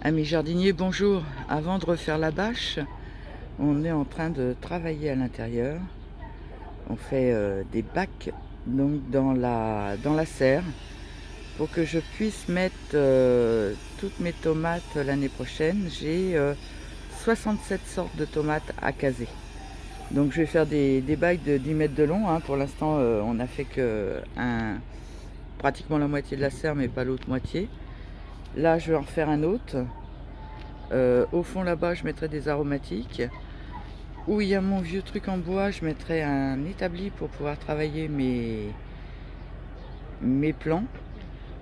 Amis jardiniers, bonjour. Avant de refaire la bâche, on est en train de travailler à l'intérieur. On fait des bacs donc dans la serre pour que je puisse mettre toutes mes tomates l'année prochaine. J'ai 67 sortes de tomates à caser. Donc je vais faire des bacs de 10 mètres de long. Hein. Pour l'instant, on n'a fait que pratiquement la moitié de la serre, mais pas l'autre moitié. Là, je vais en faire un autre. Au fond là-bas, je mettrai des aromatiques. Où il y a mon vieux truc en bois, je mettrai un établi pour pouvoir travailler mes plants.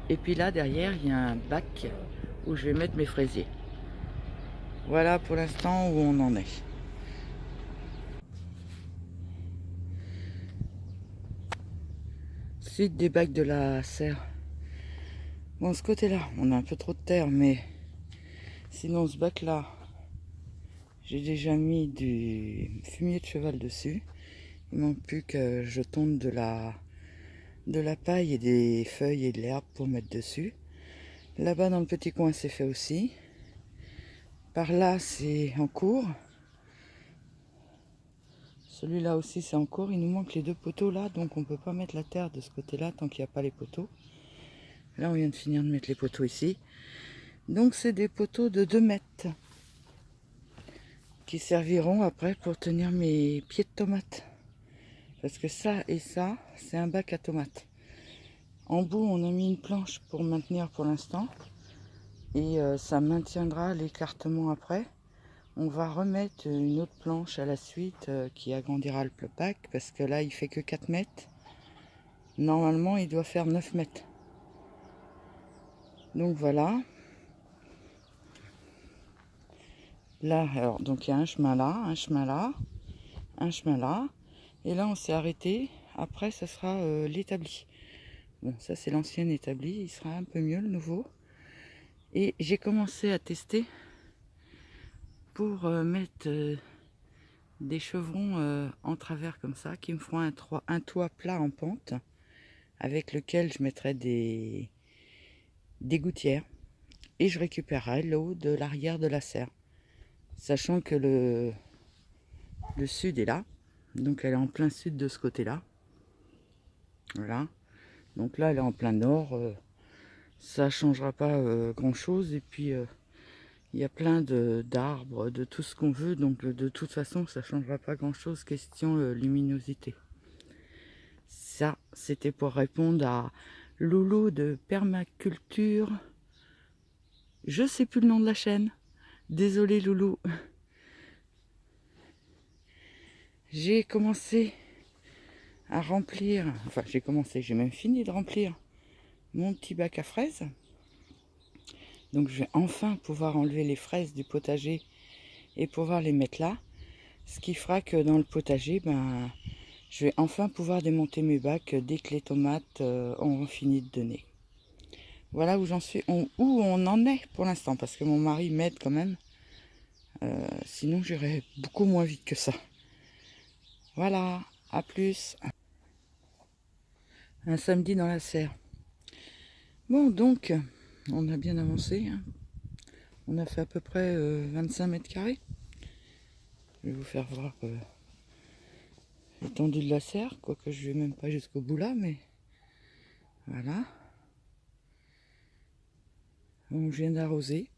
Et puis là, derrière, il y a un bac où je vais mettre mes fraisiers. Voilà pour l'instant où on en est. Suite des bacs de la serre. Bon, ce côté-là, on a un peu trop de terre, mais sinon, ce bac-là, j'ai déjà mis du fumier de cheval dessus. Il manque plus que je tonde de la paille et des feuilles et de l'herbe pour mettre dessus. Là-bas dans le petit coin c'est fait aussi. Par là c'est en cours. Celui-là aussi c'est en cours. Il nous manque les deux poteaux là, donc on ne peut pas mettre la terre de ce côté-là tant qu'il n'y a pas les poteaux. Là on vient de finir de mettre les poteaux ici. Donc c'est des poteaux de 2 mètres qui serviront après pour tenir mes pieds de tomates. Parce que ça et ça, c'est un bac à tomates. En bout, on a mis une planche pour maintenir pour l'instant. Et ça maintiendra l'écartement après. On va remettre une autre planche à la suite qui agrandira le bac. Parce que là, il fait que 4 mètres. Normalement, il doit faire 9 mètres. Donc voilà. Là, alors, donc il y a un chemin là, un chemin là, un chemin là. Et là, on s'est arrêté. Après, ça sera l'établi. Bon, ça c'est l'ancien établi. Il sera un peu mieux, le nouveau. Et j'ai commencé à tester pour mettre des chevrons en travers comme ça, qui me feront un toit plat en pente, avec lequel je mettrai des gouttières. Et je récupérerai l'eau de l'arrière de la serre. Sachant que le sud est là. Donc elle est en plein sud de ce côté-là. Voilà. Donc là elle est en plein nord. Ça ne changera pas grand-chose. Et puis il y a plein d'arbres, de tout ce qu'on veut. Donc de toute façon ça ne changera pas grand-chose. Question luminosité. Ça, c'était pour répondre à Loulou de Permaculture. Je sais plus le nom de la chaîne. Désolé Loulou. J'ai commencé à remplir, enfin j'ai même fini de remplir mon petit bac à fraises. Donc je vais enfin pouvoir enlever les fraises du potager et pouvoir les mettre là. Ce qui fera que dans le potager, je vais enfin pouvoir démonter mes bacs dès que les tomates auront fini de donner. Voilà où j'en suis, où on en est pour l'instant, parce que mon mari m'aide quand même. Sinon j'irai beaucoup moins vite que ça. Voilà, à plus. Un samedi dans la serre. Bon, donc, on a bien avancé. Hein. On a fait à peu près 25 mètres carrés. Je vais vous faire voir l'étendue de la serre, quoique je ne vais même pas jusqu'au bout là, mais voilà. Donc, je viens d'arroser.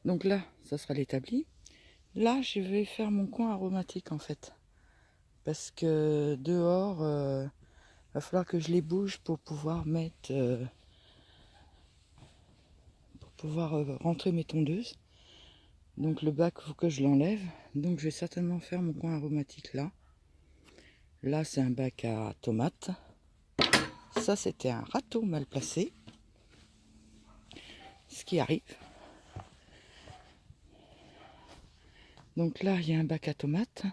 Donc là, ça sera l'établi. Là, je vais faire mon coin aromatique en fait. Parce que dehors, va falloir que je les bouge pour pouvoir mettre... rentrer mes tondeuses. Donc le bac, il faut que je l'enlève. Donc je vais certainement faire mon coin aromatique là. Là, c'est un bac à tomates. Ça, c'était un râteau mal placé. Ce qui arrive. Donc là, il y a un bac à tomates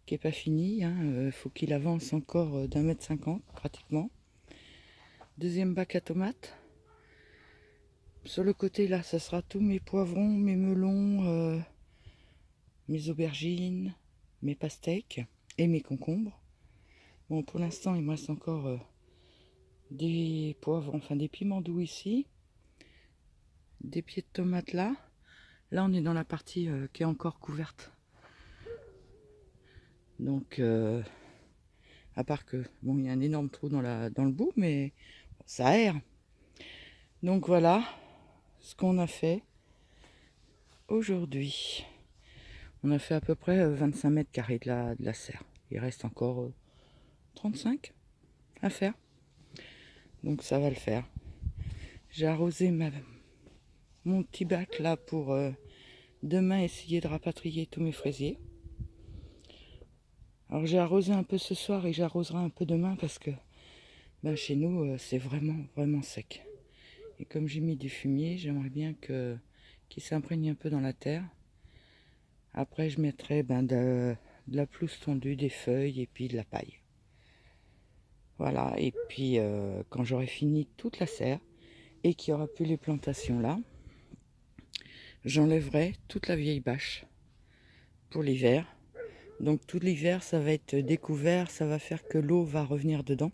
qui n'est pas fini. Faut qu'il avance encore d'1,50 m pratiquement. Deuxième bac à tomates. Sur le côté là, ça sera tous mes poivrons, mes melons, mes aubergines, mes pastèques et mes concombres. Bon, pour l'instant, il me reste encore des poivrons, enfin des piments doux ici. des pieds de tomates là. Là, on est dans la partie qui est encore couverte. Donc, à part que, bon, il y a un énorme trou dans le bout, mais ça aère. Donc voilà ce qu'on a fait aujourd'hui. On a fait à peu près 25 mètres carrés de la serre. Il reste encore 35 à faire. Donc ça va le faire. J'ai arrosé mon petit bac là pour demain essayer de rapatrier tous mes fraisiers. Alors j'ai arrosé un peu ce soir et j'arroserai un peu demain parce que chez nous c'est vraiment sec. Et comme j'ai mis du fumier, j'aimerais bien qu'il s'imprègne un peu dans la terre. Après je mettrai de la pelouse tondue, des feuilles et puis de la paille. Voilà, et puis quand j'aurai fini toute la serre et qu'il n'y aura plus les plantations là, j'enlèverai toute la vieille bâche pour l'hiver. Donc tout l'hiver ça va être découvert, ça va faire que l'eau va revenir dedans.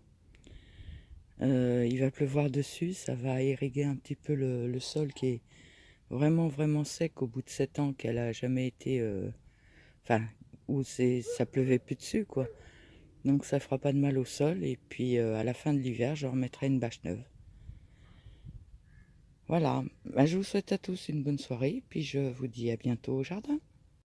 Il va pleuvoir dessus, ça va irriguer un petit peu le sol qui est vraiment sec au bout de 7 ans qu'elle a jamais été... où ça pleuvait plus dessus quoi. Donc ça fera pas de mal au sol et puis à la fin de l'hiver je remettrai une bâche neuve. Voilà, je vous souhaite à tous une bonne soirée, puis je vous dis à bientôt au jardin.